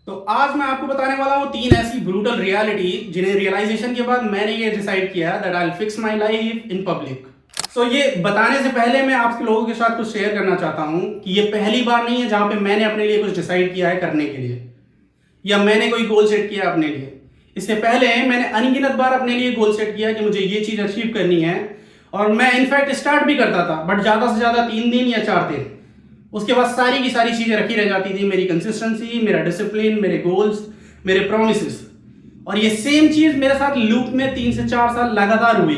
तो आज मैं आपको बताने वाला हूँ 3 ऐसी ब्रूटल रियलिटी जिन्हें रियलाइजेशन के बाद मैंने ये डिसाइड किया that I will fix my life in public. So ये बताने से पहले मैं आप लोगों के साथ कुछ शेयर करना चाहता हूँ कि ये पहली बार नहीं है जहाँ पे मैंने अपने लिए कुछ डिसाइड किया है करने के लिए या मैंने कोई गोल सेट किया अपने लिए। इससे पहले मैंने अनगिनत बार अपने लिए गोल सेट किया कि मुझे ये चीज़ अचीव करनी है और मैं इनफैक्ट स्टार्ट भी करता था, बट ज़्यादा से ज़्यादा 3 दिन या 4 दिन। उसके बाद सारी की सारी चीज़ें रखी रह जाती थी, मेरी कंसिस्टेंसी, मेरा डिसिप्लिन, मेरे गोल्स, मेरे प्रोमिसेस। और ये सेम चीज़ मेरे साथ लूप में 3 से 4 साल लगातार हुई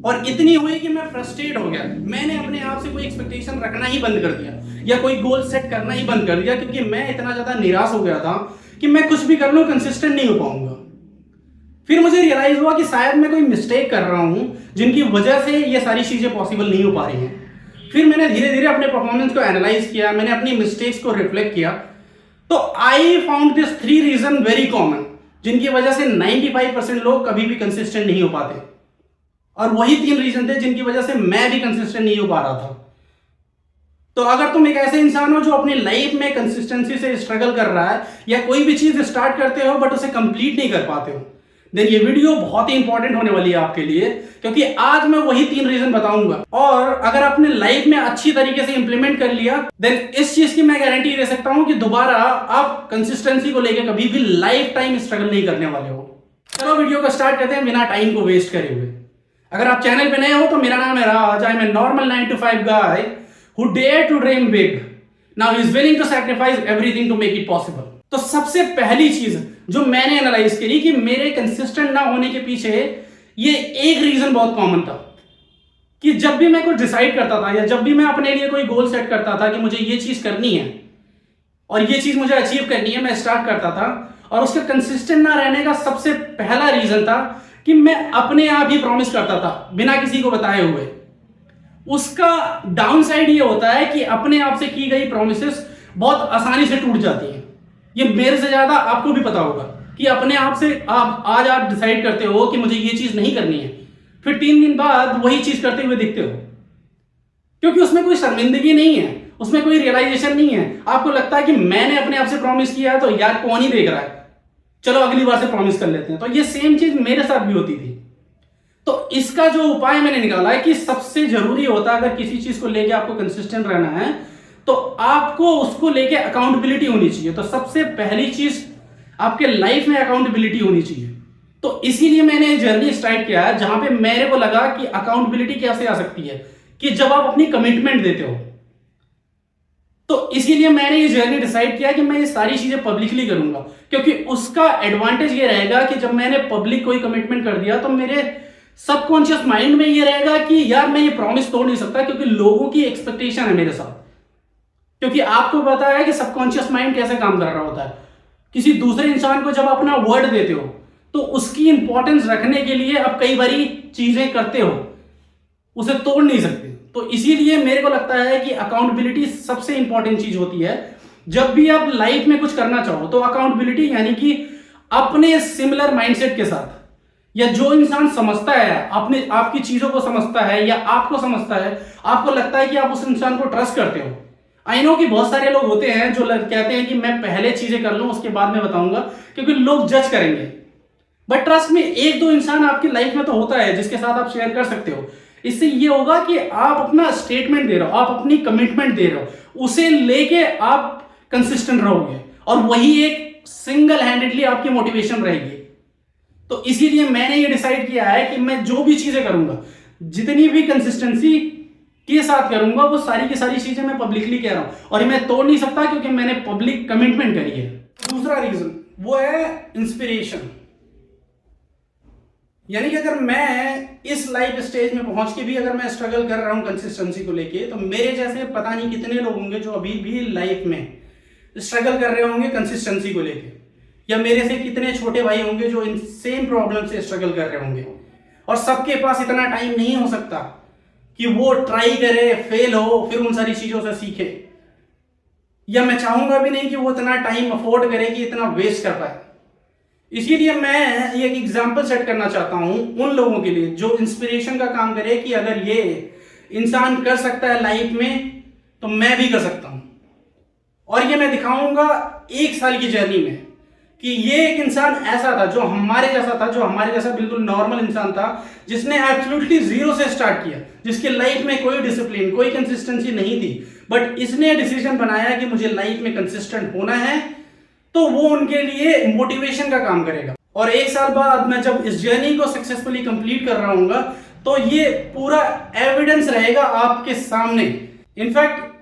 और इतनी हुई कि मैं फ्रस्ट्रेट हो गया। मैंने अपने आप से कोई एक्सपेक्टेशन रखना ही बंद कर दिया या कोई गोल सेट करना ही बंद कर दिया, क्योंकि मैं इतना ज़्यादा निराश हो गया था कि मैं कुछ भी कर लूँ कंसिस्टेंट नहीं हो पाऊंगा। फिर मुझे रियलाइज हुआ कि शायद मैं कोई मिस्टेक कर रहा हूँ जिनकी वजह से ये सारी चीज़ें पॉसिबल नहीं हो पा रही हैं। फिर मैंने धीरे धीरे अपने परफॉर्मेंस को एनालाइज किया, मैंने अपनी मिस्टेक्स को रिफ्लेक्ट किया, तो I found this 3 reason very common जिनकी वजह से 95% लोग कभी भी कंसिस्टेंट नहीं हो पाते। और वही 3 रीजन थे जिनकी वजह से मैं भी कंसिस्टेंट नहीं हो पा रहा था। तो अगर तुम एक ऐसे इंसान हो जो अपनी लाइफ में कंसिस्टेंसी से स्ट्रगल कर रहा है या कोई भी चीज स्टार्ट करते हो बट उसे कंप्लीट नहीं कर पाते हो, देन ये वीडियो बहुत ही इंपॉर्टेंट होने वाली है आपके लिए, क्योंकि आज मैं वही 3 रीजन बताऊंगा। और अगर आपने लाइफ में अच्छी तरीके से इंप्लीमेंट कर लिया, देन इस चीज की मैं गारंटी दे सकता हूं कि दोबारा आप कंसिस्टेंसी को लेकर कभी भी लाइफ टाइम स्ट्रगल नहीं करने वाले हो। चलो वीडियो को स्टार्ट करते हैं बिना टाइम को वेस्ट करे हुए। अगर आप चैनल पे नए हो तो मेरा नाम है Raj. I am a normal 9 to 5 guy who dare to dream big. Now he is willing to sacrifice everything to make it possible. तो सबसे पहली चीज जो मैंने एनालाइज करी कि मेरे कंसिस्टेंट ना होने के पीछे ये एक रीजन बहुत कॉमन था कि जब भी मैं कुछ डिसाइड करता था या जब भी मैं अपने लिए कोई गोल सेट करता था कि मुझे ये चीज करनी है और ये चीज मुझे अचीव करनी है, मैं स्टार्ट करता था और उसके कंसिस्टेंट ना रहने का सबसे पहला रीजन था कि मैं अपने आप ही प्रॉमिस करता था बिना किसी को बताए हुए। उसका डाउन साइड ये होता है कि अपने आप से की गई प्रॉमिसेस बहुत आसानी से टूट जाती हैं। ये मेरे से ज्यादा आपको भी पता होगा कि अपने आप से आप डिसाइड करते हो कि मुझे ये चीज नहीं करनी है, फिर 3 दिन बाद वही चीज करते हुए दिखते हो, क्योंकि उसमें कोई शर्मिंदगी नहीं है, उसमें कोई रियलाइजेशन नहीं है। आपको लगता है कि मैंने अपने आप से प्रॉमिस किया है तो यार कौन ही देख रहा है, चलो अगली बार से प्रॉमिस कर लेते हैं। तो ये सेम चीज मेरे साथ भी होती थी। तो इसका जो उपाय मैंने निकाला है कि सबसे जरूरी होता है अगर किसी चीज को लेके आपको कंसिस्टेंट रहना है तो आपको उसको लेके अकाउंटेबिलिटी होनी चाहिए। तो सबसे पहली चीज आपके लाइफ में अकाउंटेबिलिटी होनी चाहिए। तो इसीलिए मैंने जर्नी स्टार्ट किया है जहां पे मेरे को लगा कि अकाउंटेबिलिटी कैसे आ सकती है कि जब आप अपनी कमिटमेंट देते हो। तो इसीलिए मैंने ये जर्नी डिसाइड किया कि मैं ये सारी चीजें पब्लिकली करूंगा, क्योंकि उसका एडवांटेज ये रहेगा कि जब मैंने पब्लिक कोई कमिटमेंट कर दिया तो मेरे सबकॉन्शियस माइंड में ये रहेगा कि यार मैं ये प्रॉमिस तोड़ नहीं सकता, क्योंकि लोगों की एक्सपेक्टेशन है मेरे साथ। क्योंकि आपको पता है कि सबकॉन्शियस माइंड कैसे काम कर रहा होता है। किसी दूसरे इंसान को जब अपना वर्ड देते हो तो उसकी इंपॉर्टेंस रखने के लिए आप कई बारी चीजें करते हो, उसे तोड़ नहीं सकते। तो इसीलिए मेरे को लगता है कि अकाउंटेबिलिटी सबसे इंपॉर्टेंट चीज होती है। जब भी आप लाइफ में कुछ करना चाहो तो अकाउंटेबिलिटी, यानी कि अपने सिमिलर माइंडसेट के साथ, या जो इंसान समझता है अपने आपकी चीजों को समझता है या आपको समझता है, आपको लगता है कि आप उस इंसान को ट्रस्ट करते हो। आई नो कि बहुत सारे लोग होते हैं जो कहते हैं कि मैं पहले चीजें कर लूं उसके बाद में बताऊंगा, क्योंकि लोग जज करेंगे। बट ट्रस्ट में 1-2 इंसान आपकी लाइफ में तो होता है जिसके साथ आप शेयर कर सकते हो। इससे ये होगा कि आप अपना स्टेटमेंट दे रहे हो, आप अपनी कमिटमेंट दे रहे हो, उसे लेके आप कंसिस्टेंट रहोगे और वही एक सिंगल हैंडेडली आपकी मोटिवेशन रहेगी। तो इसीलिए मैंने ये डिसाइड किया है कि मैं जो भी चीजें करूंगा, जितनी भी कंसिस्टेंसी के साथ करूंगा, वो सारी की सारी चीजें मैं पब्लिकली कह रहा हूं और मैं तोड़ नहीं सकता क्योंकि मैंने पब्लिक कमिटमेंट करी है। दूसरा रीजन वो है इंस्पिरेशन। यानी कि अगर मैं इस लाइफ स्टेज में पहुंच के भी अगर मैं स्ट्रगल कर रहा हूं कंसिस्टेंसी को लेके, तो मेरे जैसे पता नहीं कितने लोग होंगे जो अभी भी लाइफ में स्ट्रगल कर रहे होंगे कंसिस्टेंसी को लेके, या मेरे से कितने छोटे भाई होंगे जो इन सेम प्रॉब्लम से स्ट्रगल कर रहे होंगे। और सबके पास इतना टाइम नहीं हो सकता कि वो ट्राई करे, फेल हो, फिर उन सारी चीजों से सीखे, या मैं चाहूंगा भी नहीं कि वो इतना टाइम अफोर्ड करे कि इतना वेस्ट कर पाए। इसीलिए मैं एक एग्जाम्पल सेट करना चाहता हूं उन लोगों के लिए जो इंस्पिरेशन का काम करे कि अगर ये इंसान कर सकता है लाइफ में तो मैं भी कर सकता हूं। और ये मैं दिखाऊंगा 1 साल की जर्नी में कि ये एक इंसान ऐसा था जो हमारे जैसा बिल्कुल नॉर्मल इंसान था, जिसने एब्सोल्युटली जीरो से स्टार्ट किया, जिसके लाइफ में कोई डिसिप्लिन, कोई कंसिस्टेंसी नहीं थी, बट इसने डिसीजन बनाया कि मुझे लाइफ में कंसिस्टेंट होना है, तो वो उनके लिए मोटिवेशन का काम करेगा। और 1 साल बाद मैं जब इस जर्नी को सक्सेसफुली कंप्लीट कर रहा हूँ तो ये पूरा एविडेंस रहेगा आपके सामने। इनफैक्ट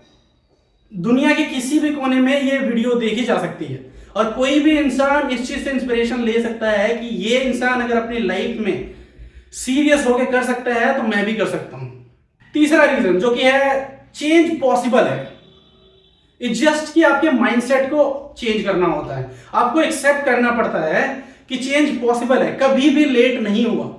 दुनिया के किसी भी कोने में ये वीडियो देखी जा सकती है और कोई भी इंसान इस चीज से इंस्पिरेशन ले सकता है कि ये इंसान अगर अपनी लाइफ में सीरियस होकर कर सकता है तो मैं भी कर सकता हूं। तीसरा रीजन जो कि है चेंज पॉसिबल है। इट्स जस्ट कि आपके माइंडसेट को चेंज करना होता है, आपको एक्सेप्ट करना पड़ता है कि चेंज पॉसिबल है, कभी भी लेट नहीं हुआ।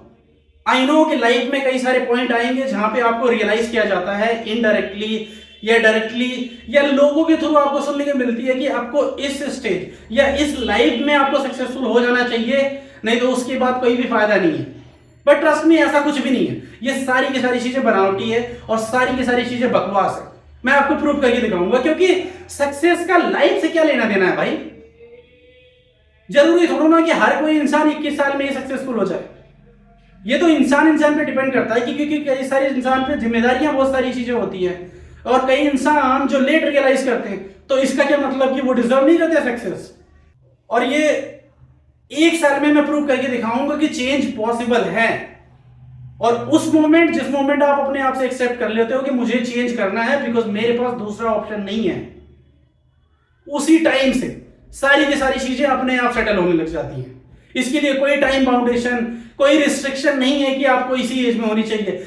आई नो कि लाइफ में कई सारे पॉइंट आएंगे जहां पे आपको रियलाइज किया जाता है इनडायरेक्टली या डायरेक्टली या लोगों के थ्रू आपको सुनने को मिलती है कि आपको इस स्टेज या इस लाइफ में आपको सक्सेसफुल हो जाना चाहिए, नहीं तो उसके बाद कोई भी फायदा नहीं है। बट ट्रस्ट मी, ऐसा कुछ भी नहीं है। ये सारी की सारी चीजें बनावटी है और सारी की सारी चीजें बकवास है। मैं आपको प्रूव करके दिखाऊंगा, क्योंकि सक्सेस का लाइफ से क्या लेना देना है भाई। जरूरी थोड़ा ना कि हर कोई इंसान 21 साल में ही सक्सेसफुल हो जाए। ये तो इंसान पे डिपेंड करता है कि क्योंकि कई सारे इंसान पे जिम्मेदारियां बहुत सारी चीजें होती है और कई इंसान जो लेट रियलाइज करते हैं, तो इसका क्या मतलब कि वो डिजर्व नहीं करते सक्सेस। और ये 1 साल में मैं प्रूव करके दिखाऊंगा कि चेंज पॉसिबल है। और उस मोमेंट जिस मोमेंट आप अपने आप से एक्सेप्ट कर लेते हो कि मुझे चेंज करना है बिकॉज मेरे पास दूसरा ऑप्शन नहीं है, उसी टाइम से सारी की सारी चीजें अपने आप सेटल होने लग जाती हैं। इसके लिए कोई टाइम बाउंडेशन, कोई रिस्ट्रिक्शन नहीं है कि आपको इसी एज में होनी चाहिए।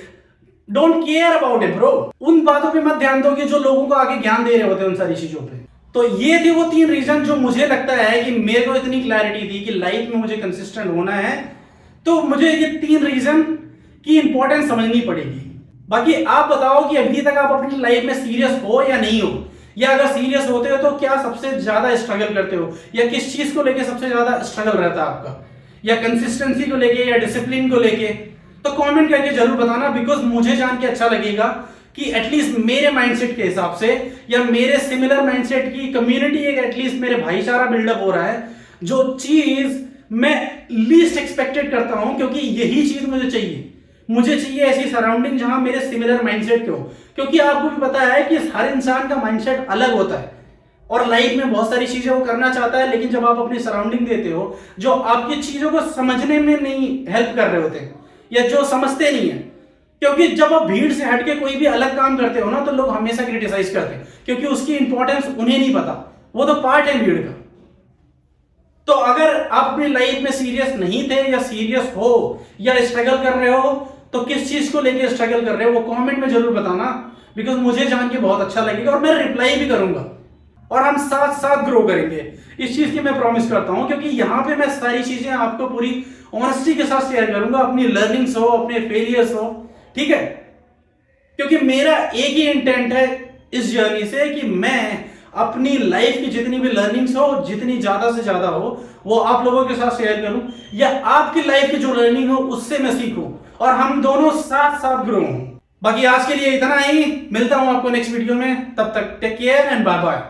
Don't care about it bro. उन बातों पे मत ध्यान दो कि जो लोगों को आगे ज्ञान दे रहे होते हैं उन सारी चीजों पे। तो ये थे वो 3 रीजन जो मुझे लगता है कि मेरे को इतनी क्लैरिटी थी कि लाइफ में मुझे कंसिस्टेंट होना है, तो मुझे ये 3 रीजन की इंपॉर्टेंस समझनी पड़ेगी। बाकी आप बताओ कि अभी तक आप अपनी लाइफ में सीरियस हो या नहीं हो, या अगर सीरियस होते हो तो क्या सबसे ज्यादा स्ट्रगल करते हो, या किस चीज को लेके सबसे ज्यादा स्ट्रगल रहता है आपका, या कंसिस्टेंसी को लेके या डिसिप्लिन को लेके। तो कमेंट करके जरूर बताना, बिकॉज मुझे जान के अच्छा लगेगा कि एटलीस्ट मेरे माइंडसेट के हिसाब से या मेरे सिमिलर माइंडसेट की कम्युनिटी एक एटलीस्ट मेरे भाईचारा बिल्डअप हो रहा है, जो चीज मैं लीस्ट एक्सपेक्टेड करता हूं, क्योंकि यही चीज मुझे चाहिए। मुझे चाहिए ऐसी सराउंडिंग जहां मेरे सिमिलर माइंडसेट के हो, क्योंकि आपको भी पता है कि हर इंसान का माइंडसेट अलग होता है और लाइफ में बहुत सारी चीजें वो करना चाहता है, लेकिन जब आप अपनी सराउंडिंग देते हो जो आपकी चीजों को समझने में नहीं हेल्प कर रहे होते या जो समझते नहीं है, क्योंकि जब आप भीड़ से हटके कोई भी अलग काम करते हो ना तो लोग हमेशा क्रिटिसाइज करते हैं, क्योंकि उसकी इंपॉर्टेंस उन्हें नहीं पता, वो तो पार्ट है भीड़ का। तो अगर आप अपनी लाइफ में सीरियस नहीं थे या सीरियस हो या स्ट्रगल कर रहे हो, तो किस चीज को लेकर स्ट्रगल कर रहे हो वो कमेंट में जरूर बताना, बिकॉज मुझे जान के बहुत अच्छा लगेगा और मैं रिप्लाई भी करूंगा और हम साथ साथ ग्रो करेंगे। इस चीज की मैं प्रॉमिस करता हूं, क्योंकि यहां पे मैं सारी चीजें आपको पूरी ऑनेस्टी के साथ शेयर करूंगा, अपनी लर्निंग्स हो, अपने फेलियर्स हो, ठीक है। क्योंकि मेरा एक ही इंटेंट है इस जर्नी से कि मैं अपनी लाइफ की जितनी भी लर्निंग्स हो, जितनी ज्यादा से ज्यादा हो, वो आप लोगों के साथ शेयर करूं, या आपकी लाइफ की जो लर्निंग हो उससे मैं सीखूं और हम दोनों साथ साथ ग्रो हों। बाकी आज के लिए इतना ही, मिलता हूं आपको नेक्स्ट वीडियो में, तब तक take care and bye bye.